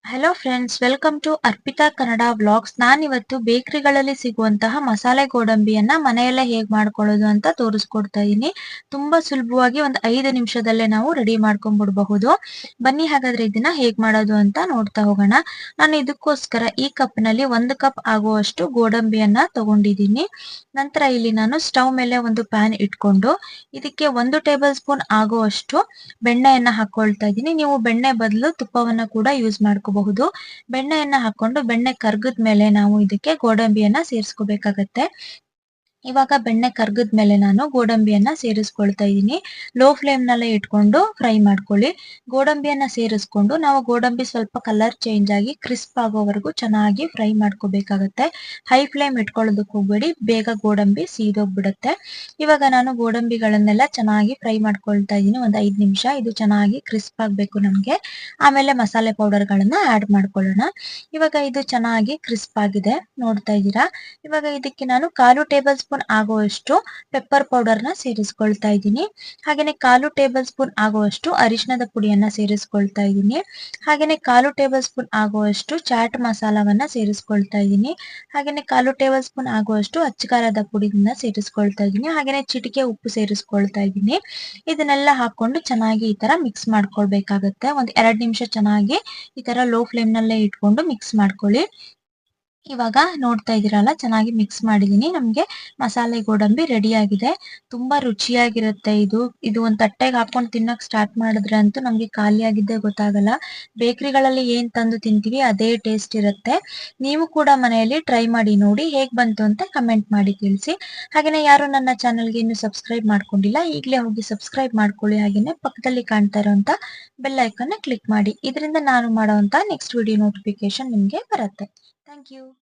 Hello friends, welcome to Arpita Kannada vlogs. ನಾನಿವತ್ತು ಬೇಕರಿಗಳಲ್ಲಿ ಸಿಗುವಂತಹ ಮಸಾಲೆ ಗೋಡಂಬಿಯನ್ನ ಮನೆಯಲ್ಲೇ ಹೇಗೆ ಮಾಡ್ಕೊಳ್ಳೋದು ಅಂತ ತೋರಿಸ್ಕೊಡ್ತಾ ಇದ್ದೀನಿ. ತುಂಬಾ ಸುಲಭವಾಗಿ ಒಂದು 5 ನಿಮಿಷದಲ್ಲೇ ನಾವು ರೆಡಿ ಮಾಡ್ಕೊಂಡ್ಬಿಡಬಹುದು. ಬನ್ನಿ ಹಾಗಾದ್ರೆ ಇದನ್ನ ಹೇಗೆ ಮಾಡೋದು ಅಂತ ನೋಡ್ತಾ ಹೋಗೋಣ. ನಾನು ಇದಕ್ಕೋಸ್ಕರ ಈ ಕಪ್ನಲ್ಲಿ 1 ಕಪ್ ಆಗುವಷ್ಟು ಗೋಡಂಬಿಯನ್ನ ತಗೊಂಡಿದ್ದೀನಿ. ನಂತರ ಇಲ್ಲಿ ನಾನು ಸ್ಟವ್ ಮೇಲೆ ಒಂದು ಪ್ಯಾನ್ ಇಟ್ಕೊಂಡು ಇದಕ್ಕೆ 1 ಟೇಬಲ್ ಸ್ಪೂನ್ ಆಗುವಷ್ಟು ಬೆಣ್ಣೆಯನ್ನ ಹಾಕೊಳ್ತಾ ಇದ್ದೀನಿ. ನೀವು ಬೆಣ್ಣೆ ಬದಲು ತುಪ್ಪವನ್ನ ಕೂಡ ಯೂಸ್ ಮಾಡ್ಕೋಬಹುದು. ಬೆಣ್ಣೆಯನ್ನ ಹಾಕೊಂಡು ಬೆಣ್ಣೆ ಕರ್ಗದ್ಮೇಲೆ ನಾವು ಇದಕ್ಕೆ ಗೋಡಂಬಿಯನ್ನ ಸೇರಿಸ್ಕೋಬೇಕಾಗತ್ತೆ. ಇವಾಗ ಬೆಣ್ಣೆ ಕರ್ಗದ್ಮೇಲೆ ನಾನು ಗೋಡಂಬಿಯನ್ನ ಸೇರಿಸ್ಕೊಳ್ತಾ ಇದ್ದೀನಿ. ಲೋ ಫ್ಲೇಮ್ ನಲ್ಲೇ ಇಟ್ಕೊಂಡು ಫ್ರೈ ಮಾಡ್ಕೊಳ್ಳಿ. ಗೋಡಂಬಿಯನ್ನ ಸೇರಿಸ್ಕೊಂಡು ನಾವು ಗೋಡಂಬಿ ಸ್ವಲ್ಪ ಕಲರ್ ಚೇಂಜ್ ಆಗಿ ಕ್ರಿಸ್ಪ್ ಆಗೋವರೆಗೂ ಚೆನ್ನಾಗಿ ಫ್ರೈ ಮಾಡ್ಕೋಬೇಕಾಗತ್ತೆ. ಹೈ ಫ್ಲೇಮ್ ಇಟ್ಕೊಳ್ಳೋದಕ್ಕೆ ಹೋಗ್ಬೇಡಿ, ಬೇಗ ಗೋಡಂಬಿ ಸೀದೋಗ್ಬಿಡುತ್ತೆ. ಇವಾಗ ನಾನು ಗೋಡಂಬಿಗಳನ್ನೆಲ್ಲ ಚೆನ್ನಾಗಿ ಫ್ರೈ ಮಾಡ್ಕೊಳ್ತಾ ಇದ್ದೀನಿ. ಒಂದು 5 ನಿಮಿಷ ಇದು ಚೆನ್ನಾಗಿ ಕ್ರಿಸ್ಪ್ ಆಗ್ಬೇಕು ನಮ್ಗೆ. ಆಮೇಲೆ ಮಸಾಲೆ ಪೌಡರ್ ಗಳನ್ನ ಆಡ್ ಮಾಡ್ಕೊಳ್ಳೋಣ. ಇವಾಗ ಇದು ಚೆನ್ನಾಗಿ ಕ್ರಿಸ್ಪ್ ಆಗಿದೆ, ನೋಡ್ತಾ ಇದ್ದೀರಾ. ಇವಾಗ ಇದಕ್ಕೆ ನಾನು 1/4 ಟೇಬಲ್ ಸ್ಪೂನ್ ಆಗುವಷ್ಟು ಪೆಪ್ಪರ್ ಪೌಡರ್ ನ ಸೇರಿಸ್ಕೊಳ್ತಾ ಇದ್ದೀನಿ. ಹಾಗೇನೆ 1/4 ಟೇಬಲ್ ಸ್ಪೂನ್ ಆಗುವಷ್ಟು ಅರಿಶಿಣದ ಪುಡಿಯನ್ನ ಸೇರಿಸ್ಕೊಳ್ತಾ ಇದ್ದೀನಿ. ಹಾಗೇನೆ 1/4 ಟೇಬಲ್ ಸ್ಪೂನ್ ಆಗುವಷ್ಟು ಚಾಟ್ ಮಸಾಲವನ್ನ ಸೇರಿಸ್ಕೊಳ್ತಾ ಇದ್ದೀನಿ. ಹಾಗೇನೆ 1/4 ಟೇಬಲ್ ಸ್ಪೂನ್ ಆಗುವಷ್ಟು ಅಚ್ಚಕಾರದ ಪುಡಿಯನ್ನ ಸೇರಿಸ್ಕೊಳ್ತಾ ಇದ್ದೀನಿ. ಹಾಗೇನೆ ಚಿಟಿಕೆ ಉಪ್ಪು ಸೇರಿಸ್ಕೊಳ್ತಾ ಇದ್ದೀನಿ. ಇದನ್ನೆಲ್ಲ ಹಾಕೊಂಡು ಚೆನ್ನಾಗಿ ಈ ತರ ಮಿಕ್ಸ್ ಮಾಡ್ಕೊಳ್ಬೇಕಾಗತ್ತೆ. ಒಂದ್ 2 ನಿಮಿಷ ಚೆನ್ನಾಗಿ ಈ ತರ ಲೋ ಫ್ಲೇಮ್ ನಲ್ಲೇ ಇಟ್ಕೊಂಡು ಮಿಕ್ಸ್ ಮಾಡ್ಕೊಳ್ಳಿ. ಇವಾಗ ನೋಡ್ತಾ ಇದೀರಲ್ಲ, ಚೆನ್ನಾಗಿ ಮಿಕ್ಸ್ ಮಾಡಿದೀನಿ. ನಮ್ಗೆ ಮಸಾಲೆ ಗೋಡಂಬಿ ರೆಡಿ ಆಗಿದೆ. ತುಂಬಾ ರುಚಿಯಾಗಿರುತ್ತೆ ಇದು. ಇದು ಒಂದ್ ತಟ್ಟೆಗೆ ಹಾಕೊಂಡು ತಿನ್ನಕ್ ಸ್ಟಾರ್ಟ್ ಮಾಡಿದ್ರೆ ಅಂತೂ ನಮ್ಗೆ ಖಾಲಿ ಆಗಿದ್ದೇ ಗೊತ್ತಾಗಲ್ಲ. ಬೇಕರಿಗಳಲ್ಲಿ ಏನ್ ತಂದು ತಿಂತೀವಿ ಅದೇ ಟೇಸ್ಟ್ ಇರುತ್ತೆ. ನೀವು ಕೂಡ ಮನೆಯಲ್ಲಿ ಟ್ರೈ ಮಾಡಿ ನೋಡಿ, ಹೇಗ್ ಬಂತು ಅಂತ ಕಮೆಂಟ್ ಮಾಡಿ ತಿಳಿಸಿ. ಹಾಗೇನೆ ಯಾರು ನನ್ನ ಚಾನೆಲ್ಗೆ ಇನ್ನು ಸಬ್ಸ್ಕ್ರೈಬ್ ಮಾಡ್ಕೊಂಡಿಲ್ಲ, ಈಗಲೇ ಹೋಗಿ ಸಬ್ಸ್ಕ್ರೈಬ್ ಮಾಡ್ಕೊಳ್ಳಿ. ಹಾಗೇನೆ ಪಕ್ಕದಲ್ಲಿ ಕಾಣ್ತಾ ಇರುವಂತ ಬೆಲ್ ಐಕಾನ್ ಕ್ಲಿಕ್ ಮಾಡಿ. ಇದರಿಂದ ನಾನು ಮಾಡುವಂತ ನೆಕ್ಸ್ಟ್ ವಿಡಿಯೋ ನೋಟಿಫಿಕೇಶನ್ ನಿಮ್ಗೆ ಬರುತ್ತೆ. Thank you.